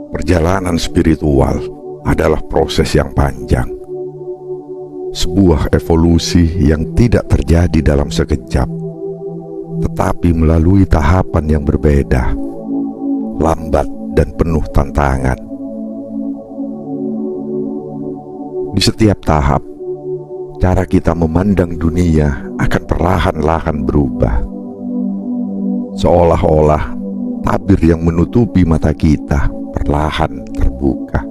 Perjalanan spiritual adalah proses yang panjang, sebuah evolusi yang tidak terjadi dalam sekejap, tetapi melalui tahapan yang berbeda, lambat dan penuh tantangan. Di setiap tahap, cara kita memandang dunia akan perlahan-lahan berubah. Seolah-olah tabir yang menutupi mata kita perlahan terbuka,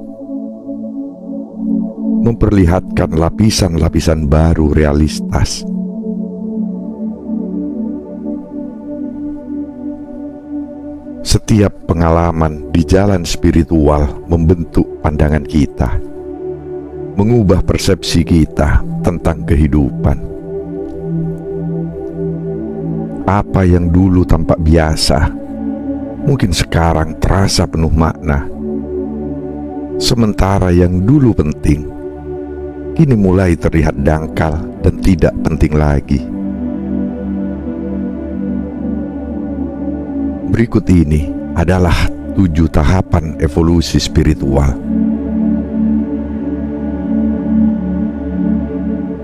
memperlihatkan lapisan-lapisan baru realitas. Setiap pengalaman di jalan spiritual membentuk pandangan kita, mengubah persepsi kita tentang kehidupan. Apa yang dulu tampak biasa, mungkin sekarang terasa penuh makna. Sementara yang dulu penting, kini mulai terlihat dangkal dan tidak penting lagi. Berikut ini adalah 7 tahapan evolusi spiritual.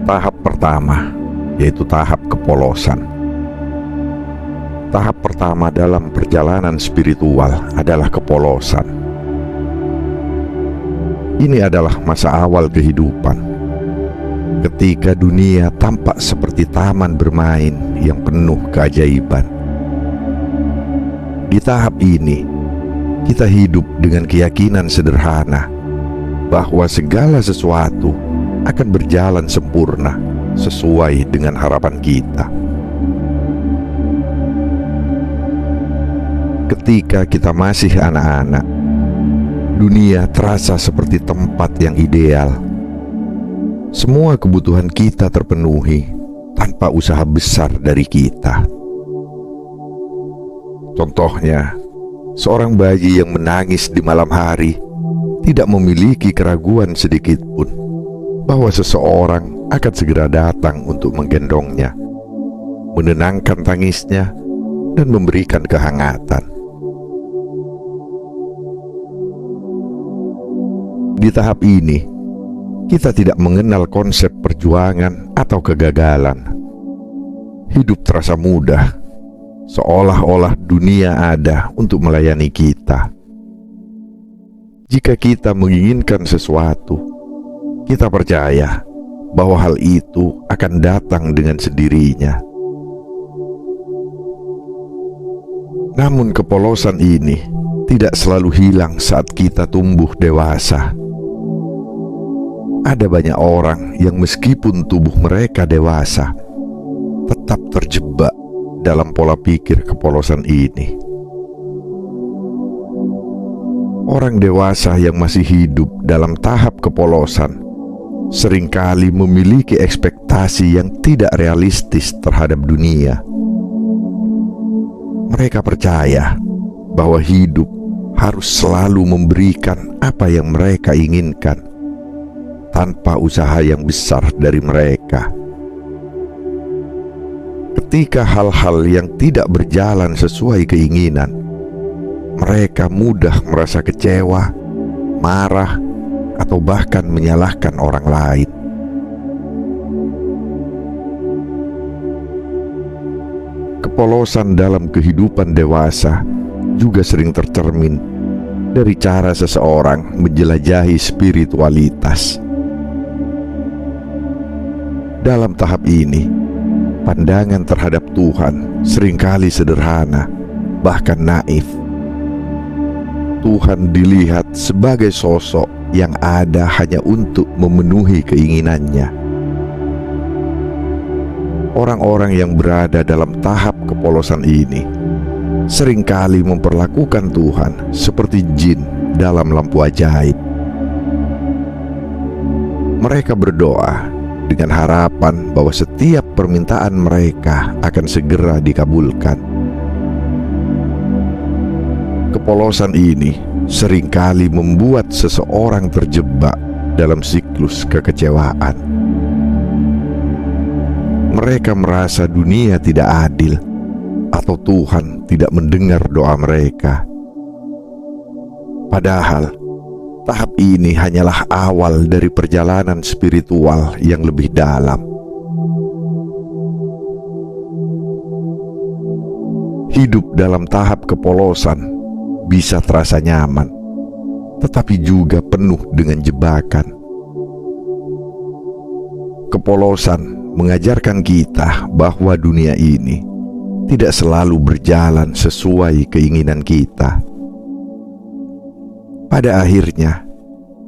Tahap pertama, yaitu tahap kepolosan. Tahap pertama dalam perjalanan spiritual adalah kepolosan. Ini adalah masa awal kehidupan, ketika dunia tampak seperti taman bermain yang penuh keajaiban. Di tahap ini, kita hidup dengan keyakinan sederhana bahwa segala sesuatu akan berjalan sempurna sesuai dengan harapan kita. Ketika kita masih anak-anak, dunia terasa seperti tempat yang ideal. Semua kebutuhan kita terpenuhi tanpa usaha besar dari kita. Contohnya, seorang bayi yang menangis di malam hari tidak memiliki keraguan sedikit pun bahwa seseorang akan segera datang untuk menggendongnya, menenangkan tangisnya, dan memberikan kehangatan. Di tahap ini, kita tidak mengenal konsep perjuangan atau kegagalan. Hidup terasa mudah, seolah-olah dunia ada untuk melayani kita. Jika kita menginginkan sesuatu, kita percaya bahwa hal itu akan datang dengan sendirinya. Namun kepolosan ini tidak selalu hilang saat kita tumbuh dewasa. Ada banyak orang yang meskipun tubuh mereka dewasa, tetap terjebak dalam pola pikir kepolosan ini. Orang dewasa yang masih hidup dalam tahap kepolosan seringkali memiliki ekspektasi yang tidak realistis terhadap dunia. Mereka percaya bahwa hidup harus selalu memberikan apa yang mereka inginkan, tanpa usaha yang besar dari mereka. Ketika hal-hal yang tidak berjalan sesuai keinginan, mereka mudah merasa kecewa, marah, atau bahkan menyalahkan orang lain. Kepolosan dalam kehidupan dewasa juga sering tercermin dari cara seseorang menjelajahi spiritualitas. Dalam tahap ini, pandangan terhadap Tuhan seringkali sederhana, bahkan naif. Tuhan dilihat sebagai sosok yang ada hanya untuk memenuhi keinginannya. Orang-orang yang berada dalam tahap kepolosan ini seringkali memperlakukan Tuhan seperti jin dalam lampu ajaib. Mereka berdoa dengan harapan bahwa setiap permintaan mereka akan segera dikabulkan. Kepolosan ini seringkali membuat seseorang terjebak dalam siklus kekecewaan. Mereka merasa dunia tidak adil atau Tuhan tidak mendengar doa mereka. Padahal, tahap ini hanyalah awal dari perjalanan spiritual yang lebih dalam. Hidup dalam tahap kepolosan bisa terasa nyaman, tetapi juga penuh dengan jebakan. Kepolosan mengajarkan kita bahwa dunia ini tidak selalu berjalan sesuai keinginan kita. Pada akhirnya,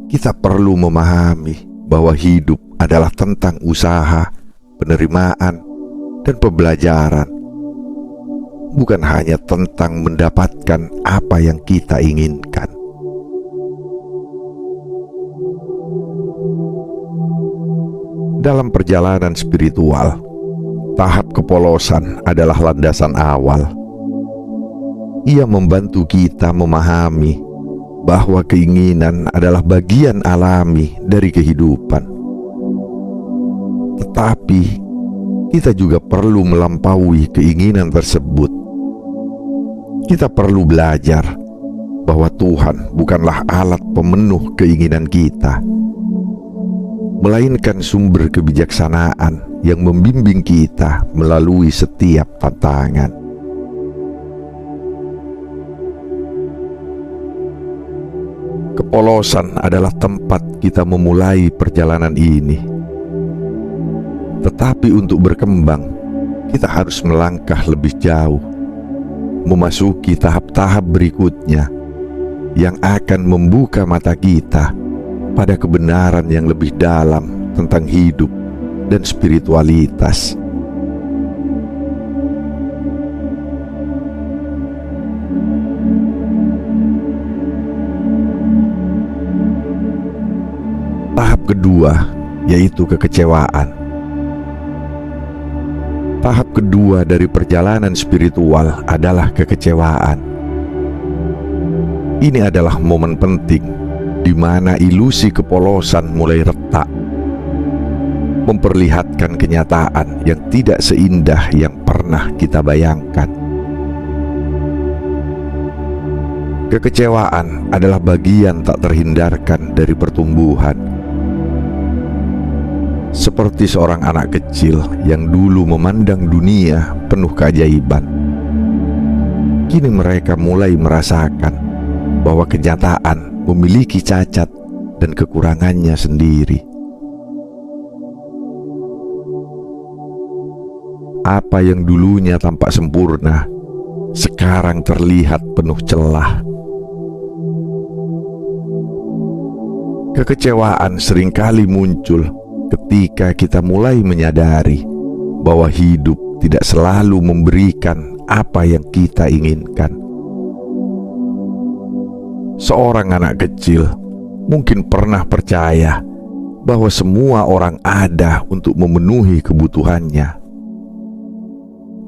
kita perlu memahami bahwa hidup adalah tentang usaha, penerimaan, dan pembelajaran, bukan hanya tentang mendapatkan apa yang kita inginkan. Dalam perjalanan spiritual, tahap kepolosan adalah landasan awal. Ia membantu kita memahami bahwa keinginan adalah bagian alami dari kehidupan. Tetapi, kita juga perlu melampaui keinginan tersebut. Kita perlu belajar bahwa Tuhan bukanlah alat pemenuh keinginan kita, melainkan sumber kebijaksanaan yang membimbing kita melalui setiap tantangan. Kepolosan adalah tempat kita memulai perjalanan ini. Tetapi untuk berkembang, kita harus melangkah lebih jauh, memasuki tahap-tahap berikutnya yang akan membuka mata kita pada kebenaran yang lebih dalam tentang hidup dan spiritualitas. Tahap kedua, yaitu kekecewaan. Tahap kedua dari perjalanan spiritual adalah kekecewaan. Ini adalah momen penting di mana ilusi kepolosan mulai retak, memperlihatkan kenyataan yang tidak seindah yang pernah kita bayangkan. Kekecewaan adalah bagian tak terhindarkan dari pertumbuhan. Seperti seorang anak kecil yang dulu memandang dunia penuh keajaiban, kini mereka mulai merasakan bahwa kenyataan memiliki cacat dan kekurangannya sendiri. Apa yang dulunya tampak sempurna, sekarang terlihat penuh celah. Kekecewaan seringkali muncul ketika kita mulai menyadari bahwa hidup tidak selalu memberikan apa yang kita inginkan. Seorang anak kecil mungkin pernah percaya bahwa semua orang ada untuk memenuhi kebutuhannya.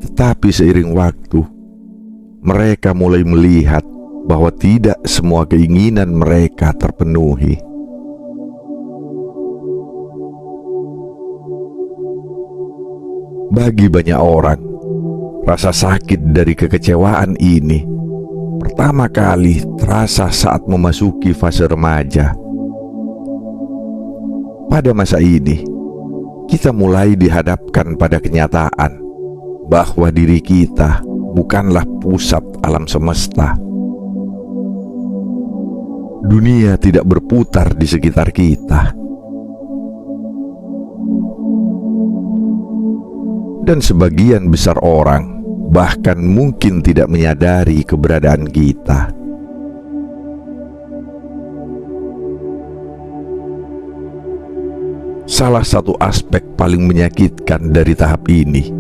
Tetapi seiring waktu, mereka mulai melihat bahwa tidak semua keinginan mereka terpenuhi. Bagi banyak orang, rasa sakit dari kekecewaan ini pertama kali terasa saat memasuki fase remaja. Pada masa ini, kita mulai dihadapkan pada kenyataan bahwa diri kita bukanlah pusat alam semesta. Dunia tidak berputar di sekitar kita. Dan sebagian besar orang bahkan mungkin tidak menyadari keberadaan kita. Salah satu aspek paling menyakitkan dari tahap ini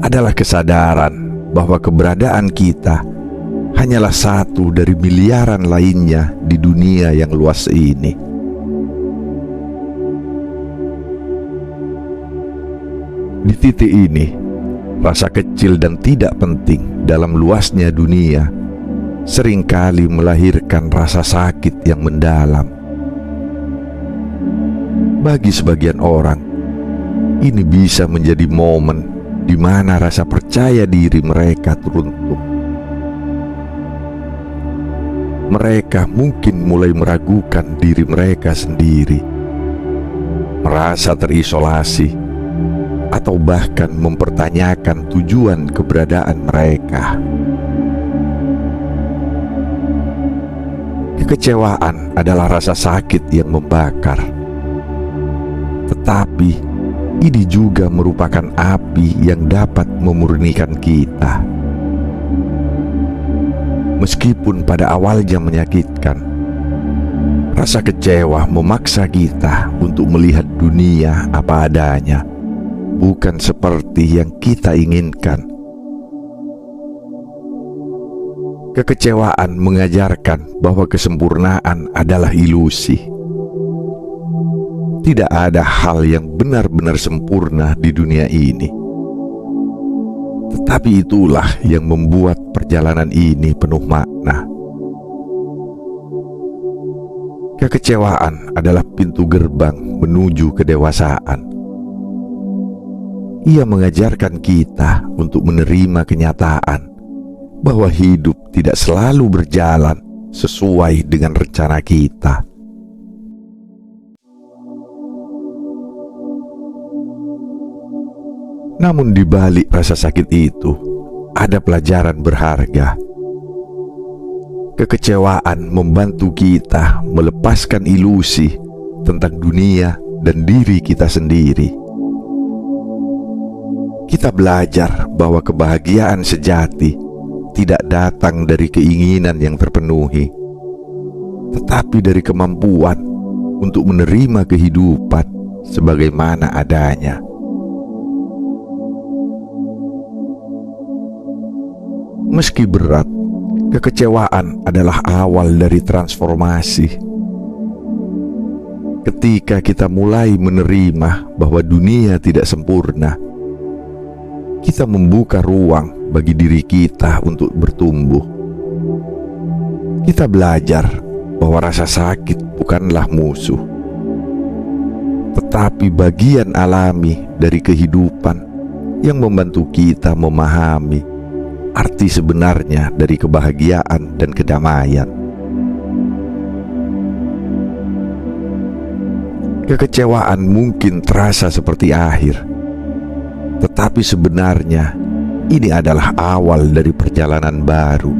adalah kesadaran bahwa keberadaan kita hanyalah satu dari miliaran lainnya di dunia yang luas ini. Di titik ini, rasa kecil dan tidak penting dalam luasnya dunia seringkali melahirkan rasa sakit yang mendalam. Bagi sebagian orang, ini bisa menjadi momen di mana rasa percaya diri mereka runtuh. mereka mungkin mulai meragukan diri mereka sendiri, merasa terisolasi, atau bahkan mempertanyakan tujuan keberadaan mereka. Kekecewaan adalah rasa sakit yang membakar, tetapi ini juga merupakan api yang dapat memurnikan kita. Meskipun pada awalnya menyakitkan, rasa kecewa memaksa kita untuk melihat dunia apa adanya, bukan seperti yang kita inginkan. Kekecewaan mengajarkan bahwa kesempurnaan adalah ilusi. Tidak ada hal yang benar-benar sempurna di dunia ini. Tetapi itulah yang membuat perjalanan ini penuh makna. Kekecewaan adalah pintu gerbang menuju kedewasaan. Ia mengajarkan kita untuk menerima kenyataan bahwa hidup tidak selalu berjalan sesuai dengan rencana kita. Namun di balik rasa sakit itu, ada pelajaran berharga. Kekecewaan membantu kita melepaskan ilusi tentang dunia dan diri kita sendiri. Kita belajar bahwa kebahagiaan sejati tidak datang dari keinginan yang terpenuhi, tetapi dari kemampuan untuk menerima kehidupan sebagaimana adanya. Meski berat, kekecewaan adalah awal dari transformasi. Ketika kita mulai menerima bahwa dunia tidak sempurna, kita membuka ruang bagi diri kita untuk bertumbuh. Kita belajar bahwa rasa sakit bukanlah musuh, tetapi bagian alami dari kehidupan yang membantu kita memahami arti sebenarnya dari kebahagiaan dan kedamaian. Kekecewaan mungkin terasa seperti akhir, tetapi sebenarnya ini adalah awal dari perjalanan baru.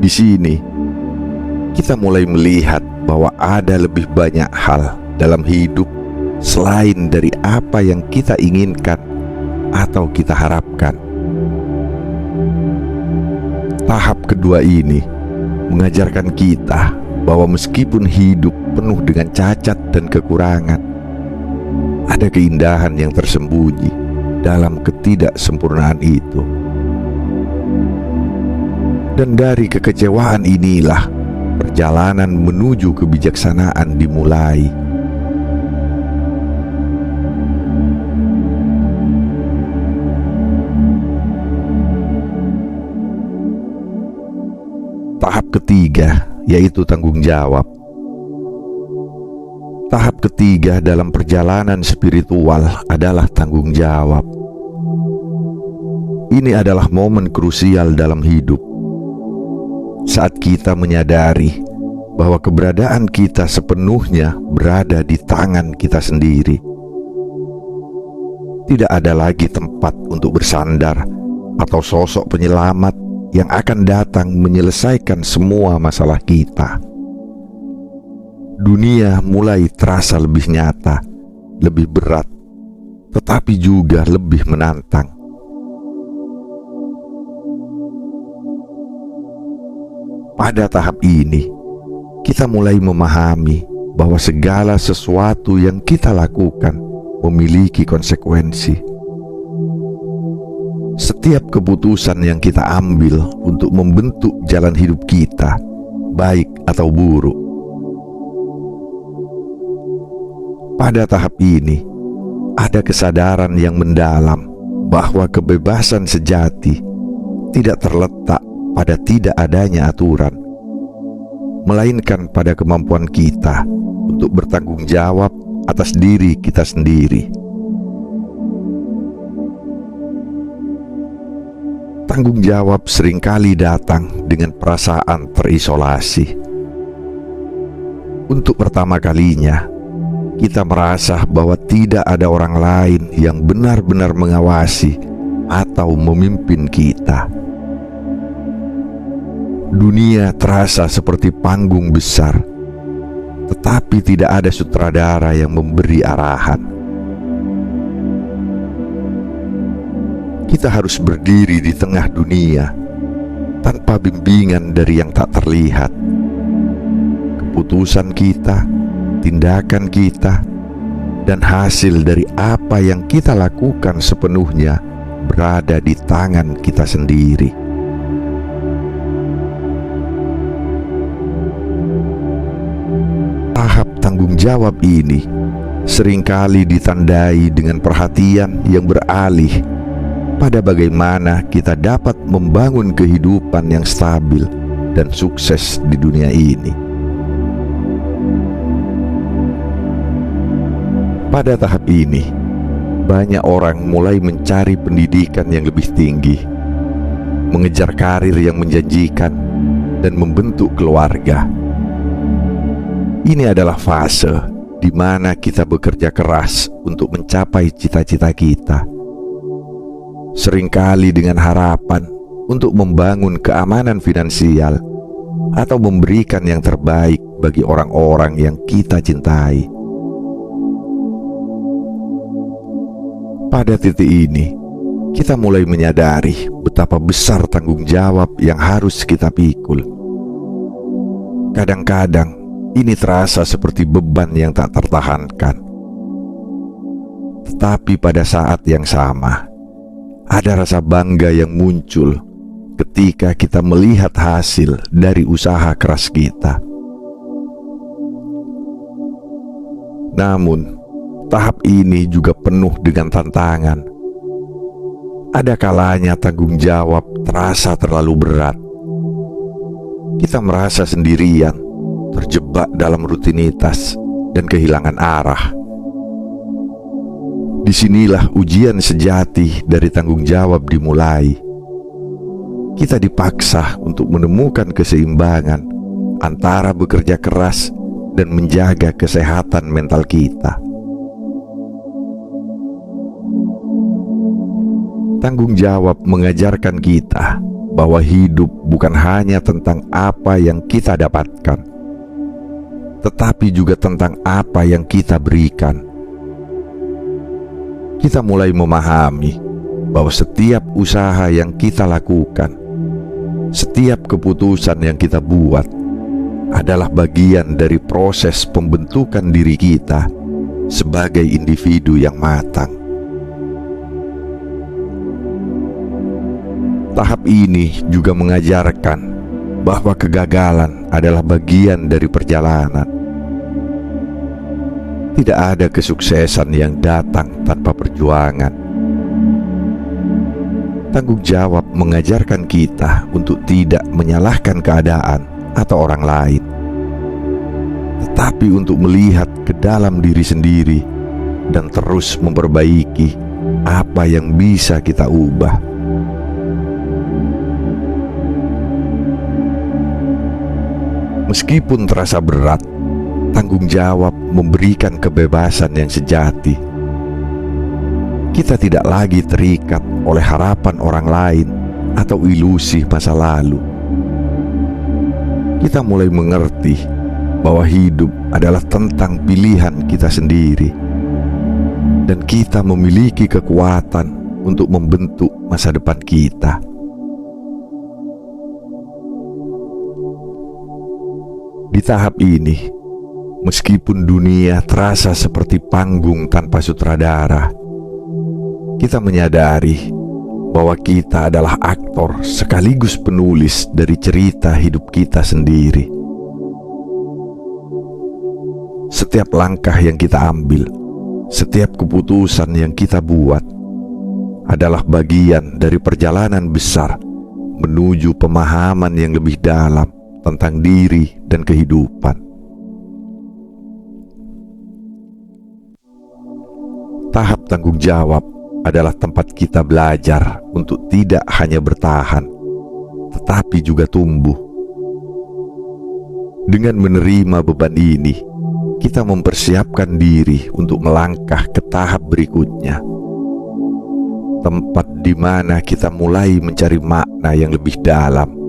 Di sini, kita mulai melihat bahwa ada lebih banyak hal dalam hidup selain dari apa yang kita inginkan atau kita harapkan. Tahap kedua ini mengajarkan kita bahwa meskipun hidup penuh dengan cacat dan kekurangan, ada keindahan yang tersembunyi dalam ketidaksempurnaan itu. Dan dari kekecewaan inilah perjalanan menuju kebijaksanaan dimulai. Tahap ketiga yaitu tanggung jawab. Tahap ketiga dalam perjalanan spiritual adalah tanggung jawab. Ini adalah momen krusial dalam hidup. Saat kita menyadari bahwa keberadaan kita sepenuhnya berada di tangan kita sendiri. Tidak ada lagi tempat untuk bersandar atau sosok penyelamat yang akan datang menyelesaikan semua masalah kita. Dunia mulai terasa lebih nyata, lebih berat, tetapi juga lebih menantang. Pada tahap ini, kita mulai memahami bahwa segala sesuatu yang kita lakukan memiliki konsekuensi. Setiap keputusan yang kita ambil untuk membentuk jalan hidup kita, baik atau buruk. Pada tahap ini, ada kesadaran yang mendalam bahwa kebebasan sejati tidak terletak pada tidak adanya aturan, melainkan pada kemampuan kita untuk bertanggung jawab atas diri kita sendiri. Tanggung jawab seringkali datang dengan perasaan terisolasi. Untuk pertama kalinya, kita merasa bahwa tidak ada orang lain yang benar-benar mengawasi atau memimpin kita. Dunia terasa seperti panggung besar, tetapi tidak ada sutradara yang memberi arahan. Kita harus berdiri di tengah dunia tanpa bimbingan dari yang tak terlihat. Keputusan kita, tindakan kita, dan hasil dari apa yang kita lakukan sepenuhnya berada di tangan kita sendiri. Tahap tanggung jawab ini seringkali ditandai dengan perhatian yang beralih pada bagaimana kita dapat membangun kehidupan yang stabil dan sukses di dunia ini. Pada tahap ini, banyak orang mulai mencari pendidikan yang lebih tinggi, mengejar karir yang menjanjikan, dan membentuk keluarga. Ini adalah fase di mana kita bekerja keras untuk mencapai cita-cita kita. Seringkali dengan harapan untuk membangun keamanan finansial atau memberikan yang terbaik bagi orang-orang yang kita cintai. Pada titik ini, kita mulai menyadari betapa besar tanggung jawab yang harus kita pikul. Kadang-kadang, ini terasa seperti beban yang tak tertahankan. Tetapi pada saat yang sama, ada rasa bangga yang muncul ketika kita melihat hasil dari usaha keras kita. Namun, tahap ini juga penuh dengan tantangan. Ada kalanya tanggung jawab terasa terlalu berat. Kita merasa sendirian, terjebak dalam rutinitas dan kehilangan arah. Disinilah ujian sejati dari tanggung jawab dimulai. Kita dipaksa untuk menemukan keseimbangan antara bekerja keras dan menjaga kesehatan mental kita. Tanggung jawab mengajarkan kita bahwa hidup bukan hanya tentang apa yang kita dapatkan, tetapi juga tentang apa yang kita berikan. Kita mulai memahami bahwa setiap usaha yang kita lakukan, setiap keputusan yang kita buat adalah bagian dari proses pembentukan diri kita sebagai individu yang matang. Tahap ini juga mengajarkan bahwa kegagalan adalah bagian dari perjalanan. Tidak ada kesuksesan yang datang tanpa perjuangan. Tanggung jawab mengajarkan kita untuk tidak menyalahkan keadaan atau orang lain, tetapi untuk melihat ke dalam diri sendiri dan terus memperbaiki apa yang bisa kita ubah. Meskipun terasa berat, tanggung jawab memberikan kebebasan yang sejati. Kita tidak lagi terikat oleh harapan orang lain atau ilusi masa lalu. Kita mulai mengerti bahwa hidup adalah tentang pilihan kita sendiri, dan kita memiliki kekuatan untuk membentuk masa depan kita. Di tahap ini, meskipun dunia terasa seperti panggung tanpa sutradara, kita menyadari bahwa kita adalah aktor sekaligus penulis dari cerita hidup kita sendiri. Setiap langkah yang kita ambil, setiap keputusan yang kita buat adalah bagian dari perjalanan besar menuju pemahaman yang lebih dalam tentang diri dan kehidupan. Tahap tanggung jawab adalah tempat kita belajar untuk tidak hanya bertahan, tetapi juga tumbuh. Dengan menerima beban ini, kita mempersiapkan diri untuk melangkah ke tahap berikutnya. Tempat di mana kita mulai mencari makna yang lebih dalam.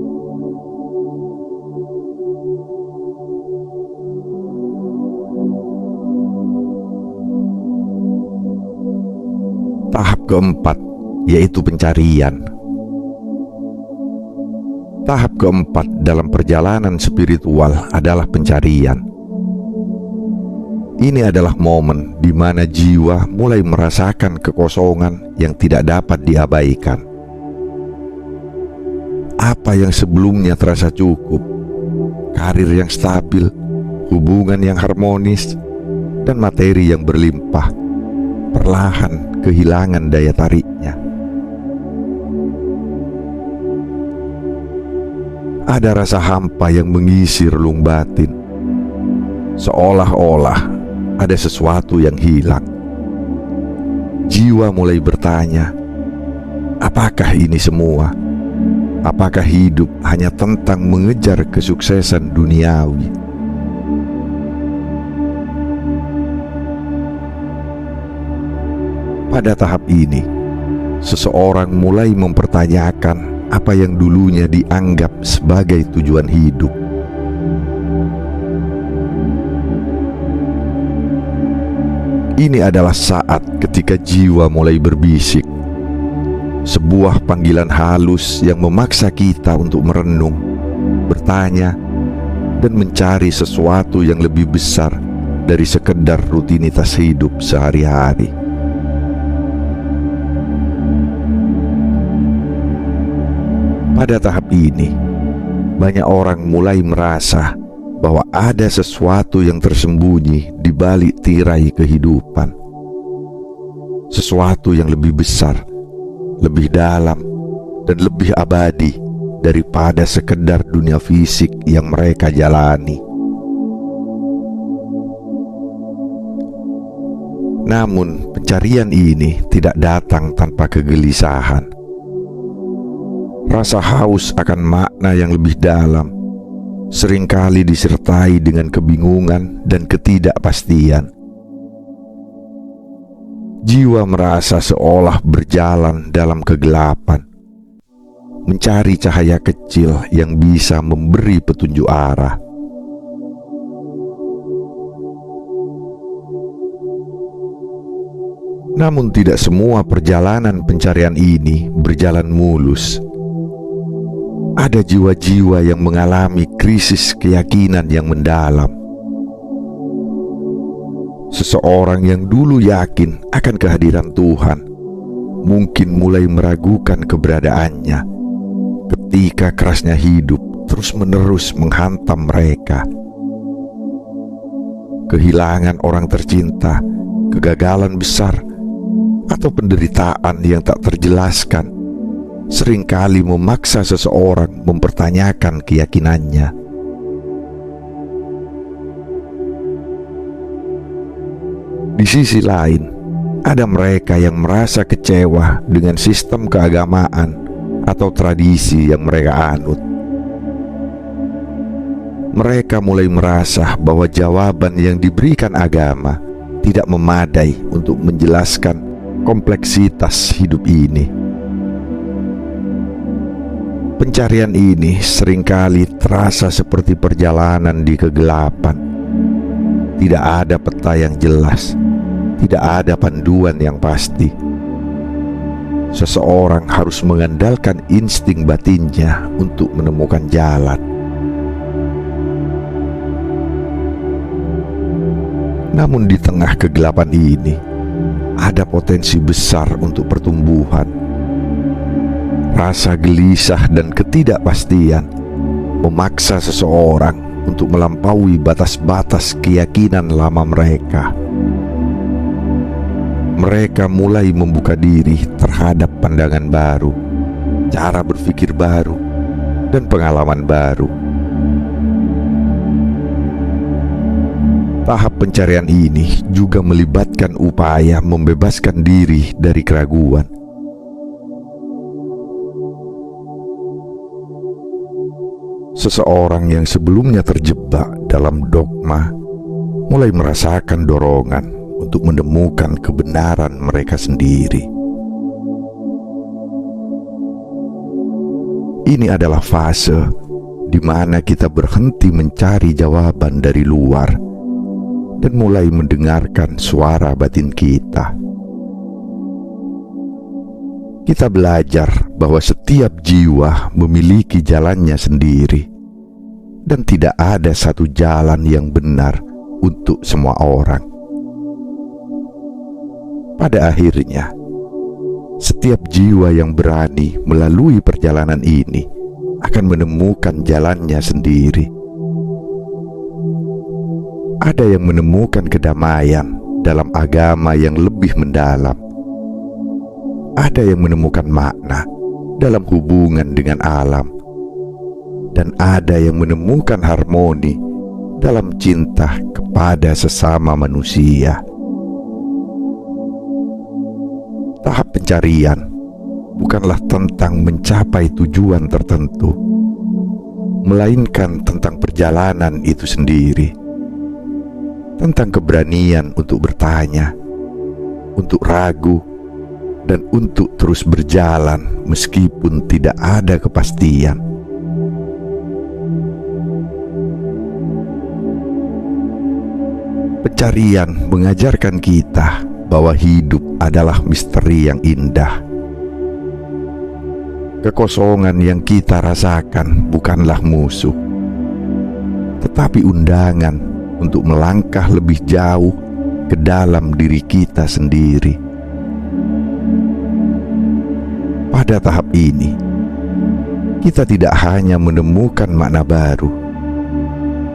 Tahap keempat, yaitu pencarian. Tahap keempat dalam perjalanan spiritual adalah pencarian. Ini adalah momen di mana jiwa mulai merasakan kekosongan yang tidak dapat diabaikan. Apa yang sebelumnya terasa cukup, karir yang stabil, hubungan yang harmonis, dan materi yang berlimpah, perlahan kehilangan daya tariknya. Ada rasa hampa yang mengisi relung batin, seolah-olah ada sesuatu yang hilang. Jiwa mulai bertanya, apakah ini semua? Apakah hidup hanya tentang mengejar kesuksesan duniawi? Pada tahap ini, seseorang mulai mempertanyakan apa yang dulunya dianggap sebagai tujuan hidup. Ini adalah saat ketika jiwa mulai berbisik, sebuah panggilan halus yang memaksa kita untuk merenung, bertanya, dan mencari sesuatu yang lebih besar dari sekedar rutinitas hidup sehari-hari. Pada tahap ini, banyak orang mulai merasa bahwa ada sesuatu yang tersembunyi di balik tirai kehidupan. Sesuatu yang lebih besar, lebih dalam, dan lebih abadi daripada sekedar dunia fisik yang mereka jalani. Namun, pencarian ini tidak datang tanpa kegelisahan. Rasa haus akan makna yang lebih dalam seringkali disertai dengan kebingungan dan ketidakpastian. Jiwa merasa seolah berjalan dalam kegelapan, mencari cahaya kecil yang bisa memberi petunjuk arah. Namun tidak semua perjalanan pencarian ini berjalan mulus. Ada jiwa-jiwa yang mengalami krisis keyakinan yang mendalam. Seseorang yang dulu yakin akan kehadiran Tuhan mungkin mulai meragukan keberadaannya ketika kerasnya hidup terus-menerus menghantam mereka. Kehilangan orang tercinta, kegagalan besar, atau penderitaan yang tak terjelaskan seringkali memaksa seseorang mempertanyakan keyakinannya. Di sisi lain, ada mereka yang merasa kecewa dengan sistem keagamaan atau tradisi yang mereka anut. Mereka mulai merasa bahwa jawaban yang diberikan agama tidak memadai untuk menjelaskan kompleksitas hidup ini. Pencarian ini seringkali terasa seperti perjalanan di kegelapan. Tidak ada peta yang jelas, tidak ada panduan yang pasti. Seseorang harus mengandalkan insting batinnya untuk menemukan jalan. Namun di tengah kegelapan ini, ada potensi besar untuk pertumbuhan. Rasa gelisah dan ketidakpastian memaksa seseorang untuk melampaui batas-batas keyakinan lama mereka. Mereka mulai membuka diri terhadap pandangan baru, cara berpikir baru, dan pengalaman baru. Tahap pencarian ini juga melibatkan upaya membebaskan diri dari keraguan. Seseorang yang sebelumnya terjebak dalam dogma mulai merasakan dorongan untuk menemukan kebenaran mereka sendiri. Ini adalah fase di mana kita berhenti mencari jawaban dari luar dan mulai mendengarkan suara batin kita. Kita belajar bahwa setiap jiwa memiliki jalannya sendiri, dan tidak ada satu jalan yang benar untuk semua orang. Pada akhirnya, setiap jiwa yang berani melalui perjalanan ini akan menemukan jalannya sendiri. Ada yang menemukan kedamaian dalam agama yang lebih mendalam. Ada yang menemukan makna dalam hubungan dengan alam. Dan ada yang menemukan harmoni dalam cinta kepada sesama manusia. Tahap pencarian bukanlah tentang mencapai tujuan tertentu, melainkan tentang perjalanan itu sendiri. Tentang keberanian untuk bertanya, untuk ragu, dan untuk terus berjalan meskipun tidak ada kepastian. Pencarian mengajarkan kita bahwa hidup adalah misteri yang indah. Kekosongan yang kita rasakan bukanlah musuh, tetapi undangan untuk melangkah lebih jauh ke dalam diri kita sendiri. Pada tahap ini, kita tidak hanya menemukan makna baru,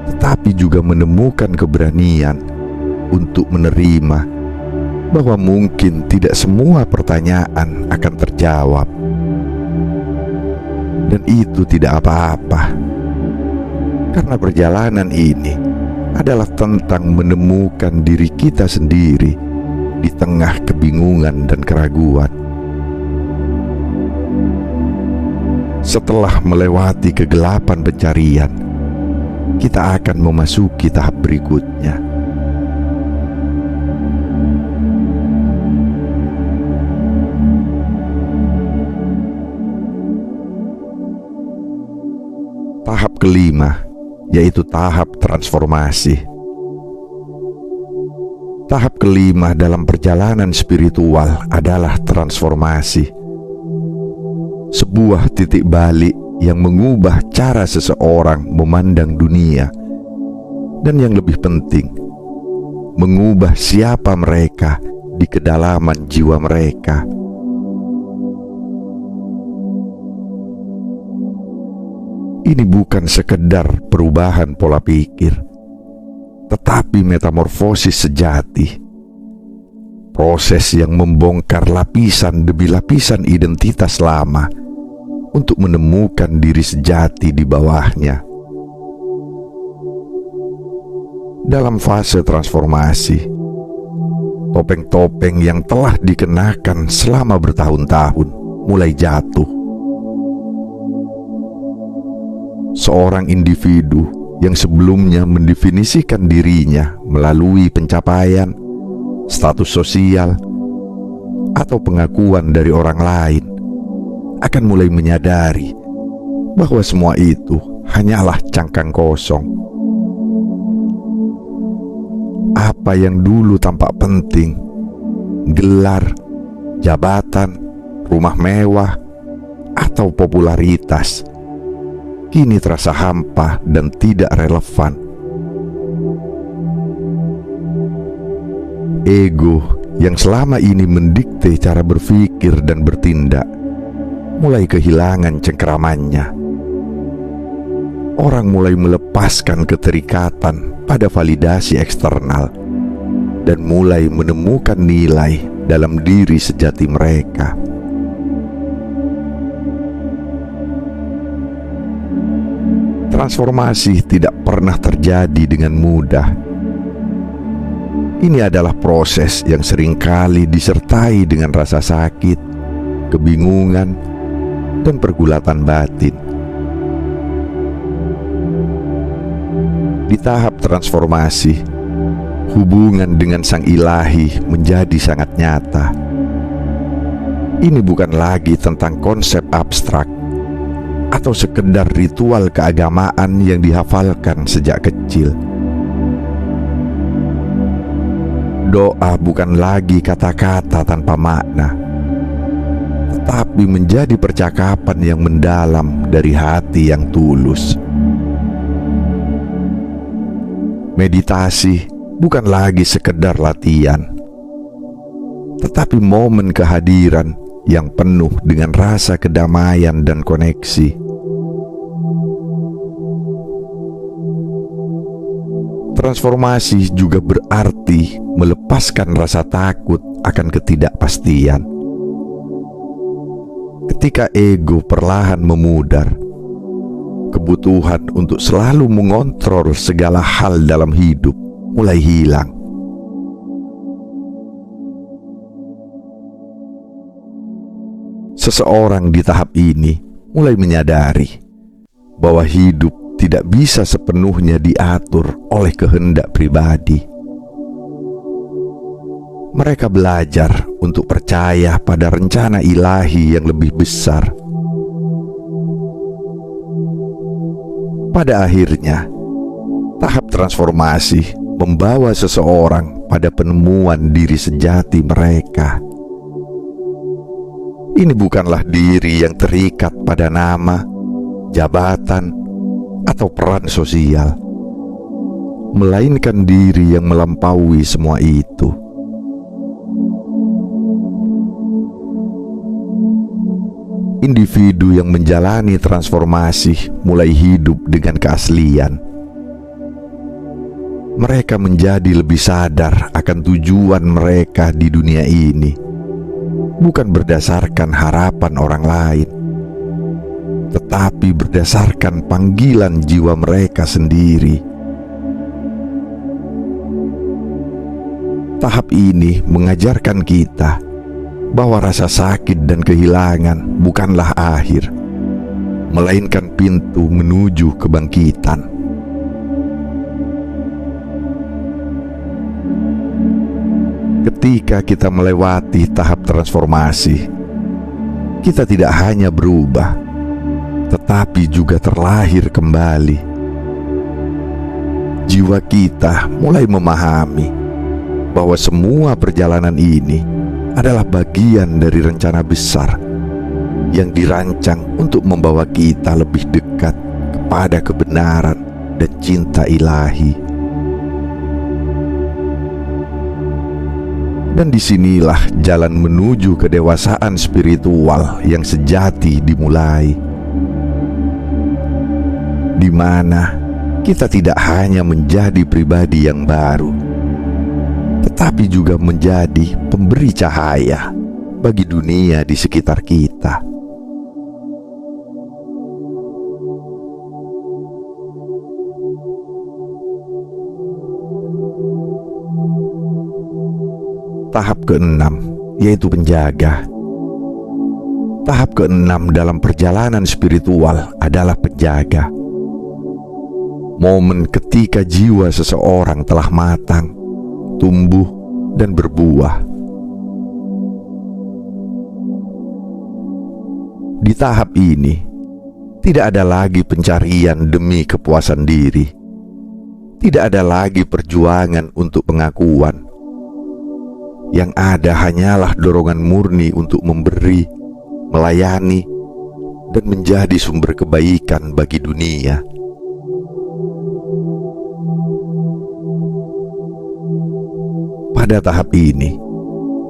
tetapi juga menemukan keberanian untuk menerima bahwa mungkin tidak semua pertanyaan akan terjawab. Dan itu tidak apa-apa, karena perjalanan ini adalah tentang menemukan diri kita sendiri di tengah kebingungan dan keraguan. Setelah melewati kegelapan pencarian, kita akan memasuki tahap berikutnya. Tahap kelima, yaitu tahap transformasi. Tahap kelima dalam perjalanan spiritual adalah transformasi. Sebuah titik balik yang mengubah cara seseorang memandang dunia, dan yang lebih penting, mengubah siapa mereka di kedalaman jiwa mereka. Ini bukan sekedar perubahan pola pikir, tetapi metamorfosis sejati. Proses yang membongkar lapisan demi lapisan identitas lama untuk menemukan diri sejati di bawahnya. Dalam fase transformasi, topeng-topeng yang telah dikenakan selama bertahun-tahun mulai jatuh. Seorang individu yang sebelumnya mendefinisikan dirinya melalui pencapaian, status sosial, atau pengakuan dari orang lain akan mulai menyadari bahwa semua itu hanyalah cangkang kosong. Apa yang dulu tampak penting, gelar, jabatan, rumah mewah, atau popularitas, kini terasa hampa dan tidak relevan. Ego yang selama ini mendikte cara berpikir dan bertindak mulai kehilangan cengkeramannya. Orang mulai melepaskan keterikatan pada validasi eksternal dan mulai menemukan nilai dalam diri sejati mereka. Transformasi tidak pernah terjadi dengan mudah, Ini adalah proses yang seringkali disertai dengan rasa sakit, kebingungan, dan pergulatan batin. Di tahap transformasi, hubungan dengan Sang Ilahi menjadi sangat nyata. Ini bukan lagi tentang konsep abstrak atau sekedar ritual keagamaan yang dihafalkan sejak kecil. Doa bukan lagi kata-kata tanpa makna, tetapi menjadi percakapan yang mendalam dari hati yang tulus. Meditasi bukan lagi sekedar latihan, tetapi momen kehadiran yang penuh dengan rasa kedamaian dan koneksi. Transformasi juga berarti melepaskan rasa takut akan ketidakpastian. Ketika ego perlahan memudar, kebutuhan untuk selalu mengontrol segala hal dalam hidup mulai hilang. Seseorang di tahap ini mulai menyadari bahwa hidup tidak bisa sepenuhnya diatur oleh kehendak pribadi. Mereka belajar untuk percaya pada rencana ilahi yang lebih besar. Pada akhirnya, tahap transformasi membawa seseorang pada penemuan diri sejati mereka. Ini bukanlah diri yang terikat pada nama, jabatan, atau peran sosial, melainkan diri yang melampaui semua itu. Individu yang menjalani transformasi mulai hidup dengan keaslian. Mereka menjadi lebih sadar akan tujuan mereka di dunia ini, bukan berdasarkan harapan orang lain, tetapi berdasarkan panggilan jiwa mereka sendiri. Tahap ini mengajarkan kita bahwa rasa sakit dan kehilangan bukanlah akhir, melainkan pintu menuju kebangkitan. Ketika kita melewati tahap transformasi, kita tidak hanya berubah, tetapi juga terlahir kembali. Jiwa kita mulai memahami bahwa semua perjalanan ini adalah bagian dari rencana besar yang dirancang untuk membawa kita lebih dekat kepada kebenaran dan cinta ilahi. Dan disinilah jalan menuju kedewasaan spiritual yang sejati dimulai, di mana kita tidak hanya menjadi pribadi yang baru, tetapi juga menjadi pemberi cahaya bagi dunia di sekitar kita. Tahap keenam, yaitu penjaga. Tahap keenam dalam perjalanan spiritual adalah penjaga. Momen ketika jiwa seseorang telah matang, tumbuh, dan berbuah. Di tahap ini, tidak ada lagi pencarian demi kepuasan diri. Tidak ada lagi perjuangan untuk pengakuan. Yang ada hanyalah dorongan murni untuk memberi, melayani, dan menjadi sumber kebaikan bagi dunia. Pada tahap ini,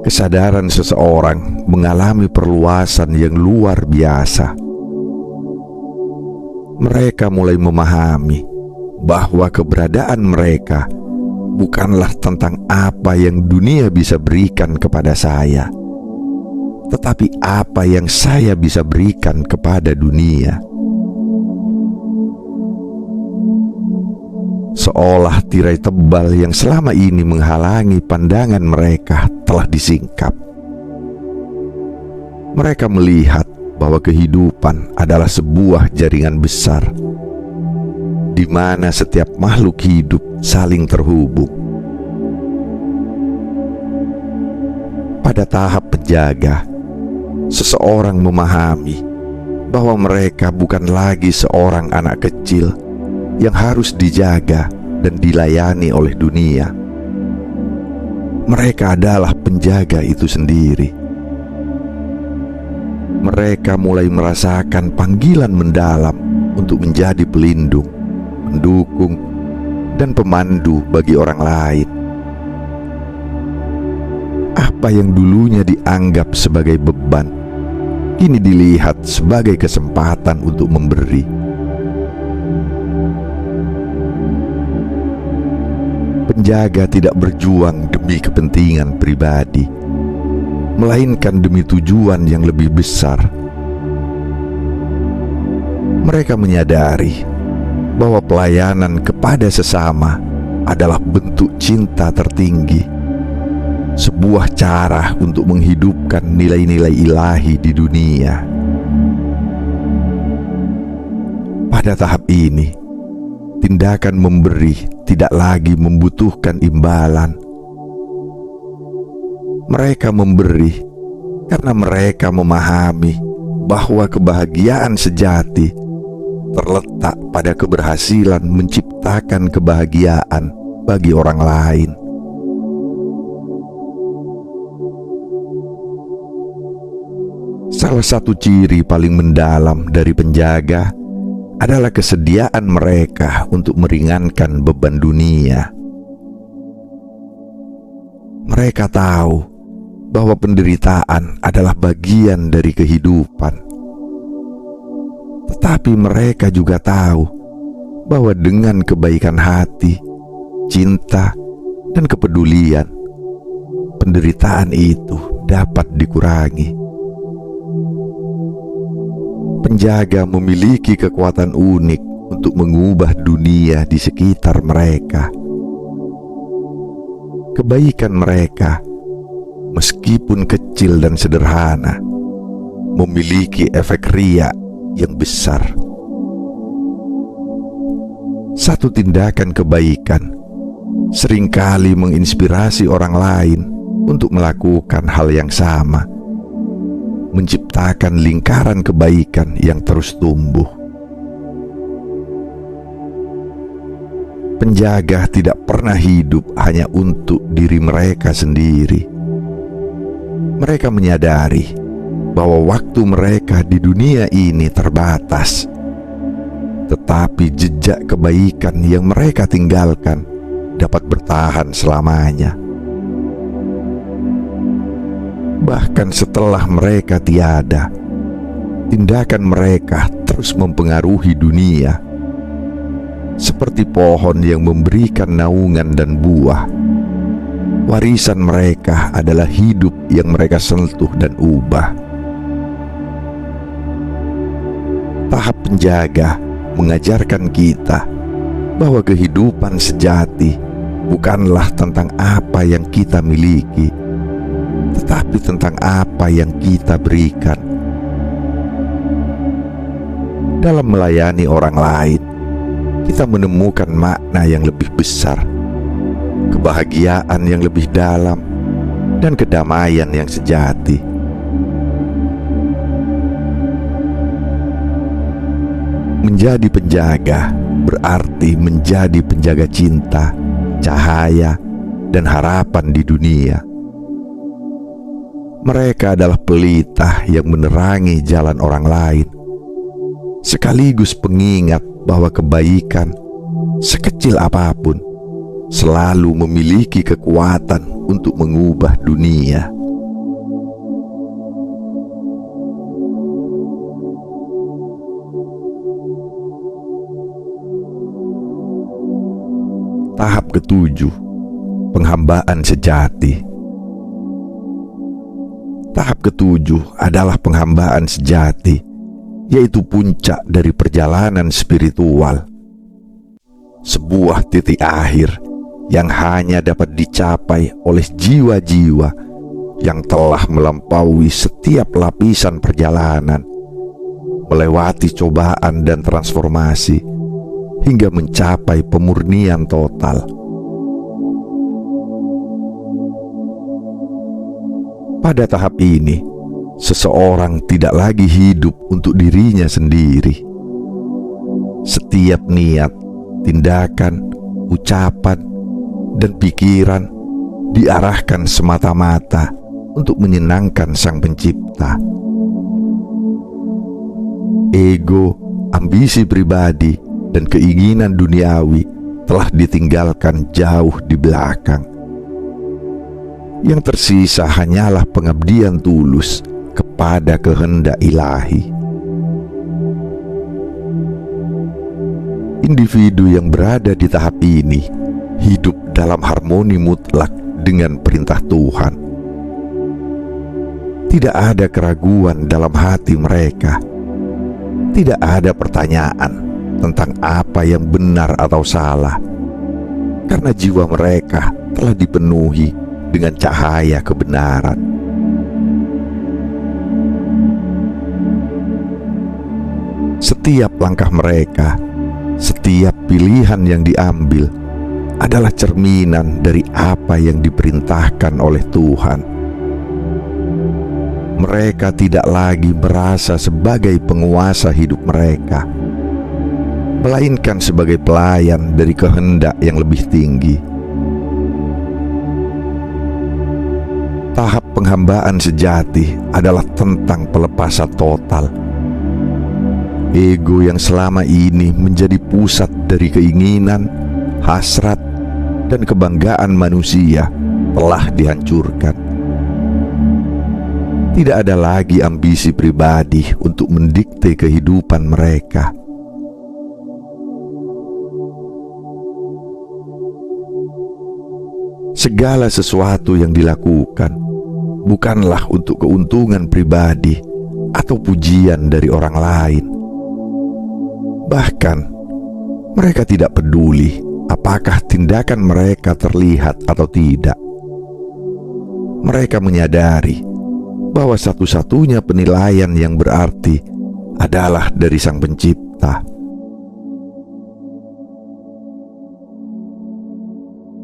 kesadaran seseorang mengalami perluasan yang luar biasa. Mereka mulai memahami bahwa keberadaan mereka bukanlah tentang apa yang dunia bisa berikan kepada saya, tetapi apa yang saya bisa berikan kepada dunia. seolah tirai tebal yang selama ini menghalangi pandangan mereka telah disingkap. Mereka melihat bahwa kehidupan adalah sebuah jaringan besar, di mana setiap makhluk hidup saling terhubung. Pada tahap penjaga, seseorang memahami bahwa mereka bukan lagi seorang anak kecil yang harus dijaga dan dilayani oleh dunia. Mereka adalah penjaga itu sendiri. Mereka mulai merasakan panggilan mendalam untuk menjadi pelindung, pendukung, dan pemandu bagi orang lain. Apa yang dulunya dianggap sebagai beban, kini dilihat sebagai kesempatan untuk memberi. Penjaga tidak berjuang demi kepentingan pribadi, melainkan demi tujuan yang lebih besar. Mereka menyadari bahwa pelayanan kepada sesama adalah bentuk cinta tertinggi, sebuah cara untuk menghidupkan nilai-nilai ilahi di dunia. Pada tahap ini, tindakan memberi tidak lagi membutuhkan imbalan. Mereka memberi karena mereka memahami bahwa kebahagiaan sejati terletak pada keberhasilan menciptakan kebahagiaan bagi orang lain. Salah satu ciri paling mendalam dari penjaga adalah kesediaan mereka untuk meringankan beban dunia. Mereka tahu bahwa penderitaan adalah bagian dari kehidupan. Tetapi mereka juga tahu bahwa dengan kebaikan hati, cinta, dan kepedulian, penderitaan itu dapat dikurangi. Penjaga memiliki kekuatan unik untuk mengubah dunia di sekitar mereka. Kebaikan mereka, meskipun kecil dan sederhana, memiliki efek riak yang besar. Satu tindakan kebaikan seringkali menginspirasi orang lain untuk melakukan hal yang sama, menciptakan lingkaran kebaikan yang terus tumbuh. Penjaga tidak pernah hidup hanya untuk diri mereka sendiri. Mereka menyadari bahwa waktu mereka di dunia ini terbatas, tetapi jejak kebaikan yang mereka tinggalkan dapat bertahan selamanya. Bahkan setelah mereka tiada, tindakan mereka terus mempengaruhi dunia. Seperti pohon yang memberikan naungan dan buah, warisan mereka adalah hidup yang mereka sentuh dan ubah. Tahap penjaga mengajarkan kita bahwa kehidupan sejati bukanlah tentang apa yang kita miliki, tetapi tentang apa yang kita berikan. Dalam melayani orang lain, kita menemukan makna yang lebih besar, kebahagiaan yang lebih dalam, dan kedamaian yang sejati. Menjadi penjaga berarti menjadi penjaga cinta, cahaya, dan harapan di dunia. Mereka adalah pelita yang menerangi jalan orang lain, sekaligus pengingat bahwa kebaikan, sekecil apapun, selalu memiliki kekuatan untuk mengubah dunia. Tahap ketujuh, penghambaan sejati. Tahap ketujuh adalah penghambaan sejati, yaitu puncak dari perjalanan spiritual. sebuah titik akhir yang hanya dapat dicapai oleh jiwa-jiwa yang telah melampaui setiap lapisan perjalanan, melewati cobaan dan transformasi, hingga mencapai pemurnian total. Pada tahap ini, seseorang tidak lagi hidup untuk dirinya sendiri. Setiap niat, tindakan, ucapan, dan pikiran diarahkan semata-mata untuk menyenangkan Sang Pencipta. Ego, ambisi pribadi, dan keinginan duniawi telah ditinggalkan jauh di belakang. Yang tersisa hanyalah pengabdian tulus kepada kehendak ilahi. Individu yang berada di tahap ini hidup dalam harmoni mutlak dengan perintah Tuhan. Tidak ada keraguan dalam hati mereka. Tidak ada pertanyaan tentang apa yang benar atau salah, karena jiwa mereka telah dipenuhi dengan cahaya kebenaran. Setiap langkah mereka, setiap pilihan yang diambil adalah cerminan dari apa yang diperintahkan oleh Tuhan. Mereka tidak lagi merasa sebagai penguasa hidup mereka, melainkan sebagai pelayan dari kehendak yang lebih tinggi. Tahap penghambaan sejati adalah tentang pelepasan total. Ego yang selama ini menjadi pusat dari keinginan, hasrat, dan kebanggaan manusia telah dihancurkan. Tidak ada lagi ambisi pribadi untuk mendikte kehidupan mereka. Segala sesuatu yang dilakukan bukanlah untuk keuntungan pribadi atau pujian dari orang lain. Bahkan, mereka tidak peduli apakah tindakan mereka terlihat atau tidak. Mereka menyadari bahwa satu-satunya penilaian yang berarti adalah dari Sang Pencipta.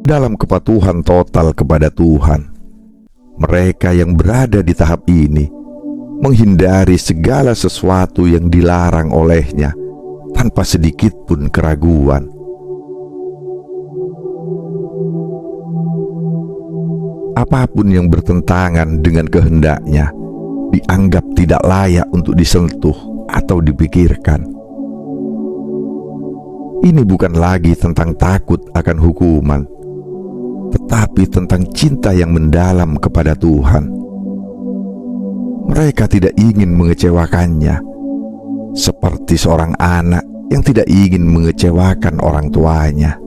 Dalam kepatuhan total kepada Tuhan, mereka yang berada di tahap ini menghindari segala sesuatu yang dilarang olehnya tanpa sedikit pun keraguan. Apapun yang bertentangan dengan kehendaknya dianggap tidak layak untuk disentuh atau dipikirkan. Ini bukan lagi tentang takut akan hukuman, tetapi tentang cinta yang mendalam kepada Tuhan. Mereka tidak ingin mengecewakannya, seperti seorang anak yang tidak ingin mengecewakan orang tuanya.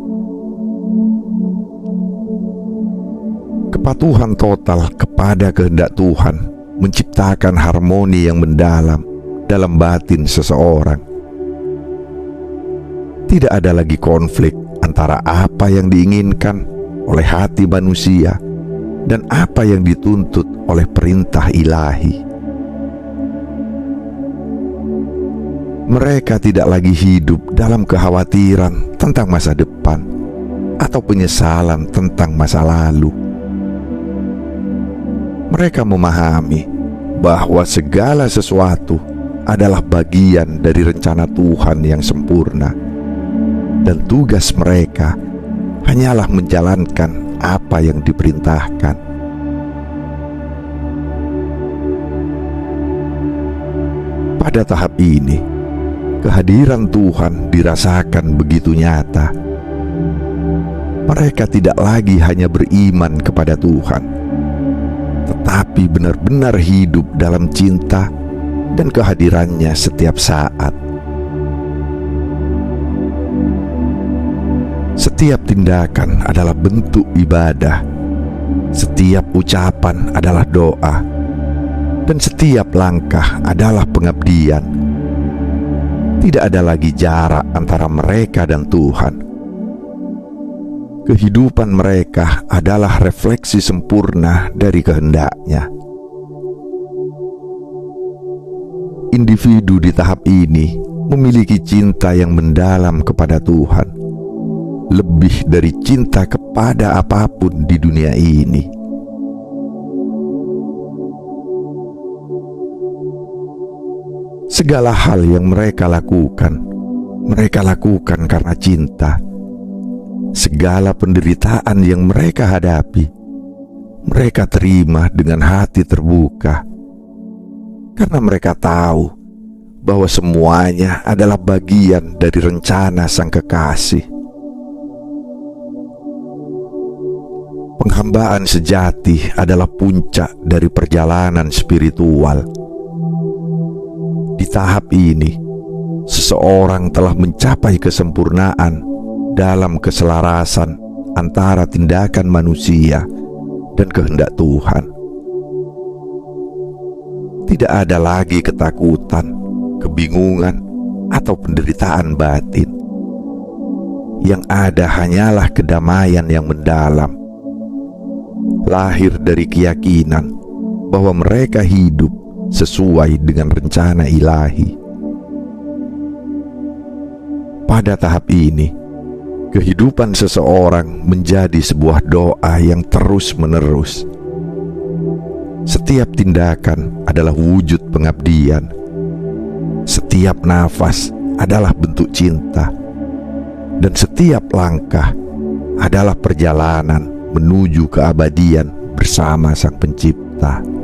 Kepatuhan total kepada kehendak Tuhan menciptakan harmoni yang mendalam dalam batin seseorang. Tidak ada lagi konflik antara apa yang diinginkan oleh hati manusia dan apa yang dituntut oleh perintah ilahi. Mereka tidak lagi hidup dalam kekhawatiran tentang masa depan atau penyesalan tentang masa lalu. Mereka memahami bahwa segala sesuatu adalah bagian dari rencana Tuhan yang sempurna, dan tugas mereka hanyalah menjalankan apa yang diperintahkan. Pada tahap ini, kehadiran Tuhan dirasakan begitu nyata. Mereka tidak lagi hanya beriman kepada Tuhan, tetapi benar-benar hidup dalam cinta dan kehadirannya setiap saat. Setiap tindakan adalah bentuk ibadah, setiap ucapan adalah doa, dan setiap langkah adalah pengabdian. Tidak ada lagi jarak antara mereka dan Tuhan, Kehidupan mereka adalah refleksi sempurna dari kehendak-Nya. Individu di tahap ini memiliki cinta yang mendalam kepada Tuhan, lebih dari cinta kepada apapun di dunia ini. Segala hal yang mereka lakukan karena cinta. Segala penderitaan yang mereka hadapi, mereka terima dengan hati terbuka, karena mereka tahu bahwa semuanya adalah bagian dari rencana Sang Kekasih. Penghambaan sejati adalah puncak dari perjalanan spiritual. Di tahap ini, seseorang telah mencapai kesempurnaan dalam keselarasan antara tindakan manusia dan kehendak Tuhan. Tidak ada lagi ketakutan, kebingungan, atau penderitaan batin. Yang ada hanyalah kedamaian yang mendalam, lahir dari keyakinan bahwa mereka hidup sesuai dengan rencana ilahi. Pada tahap ini, kehidupan seseorang menjadi sebuah doa yang terus-menerus. Setiap tindakan adalah wujud pengabdian. Setiap nafas adalah bentuk cinta. Dan setiap langkah adalah perjalanan menuju keabadian bersama Sang Pencipta.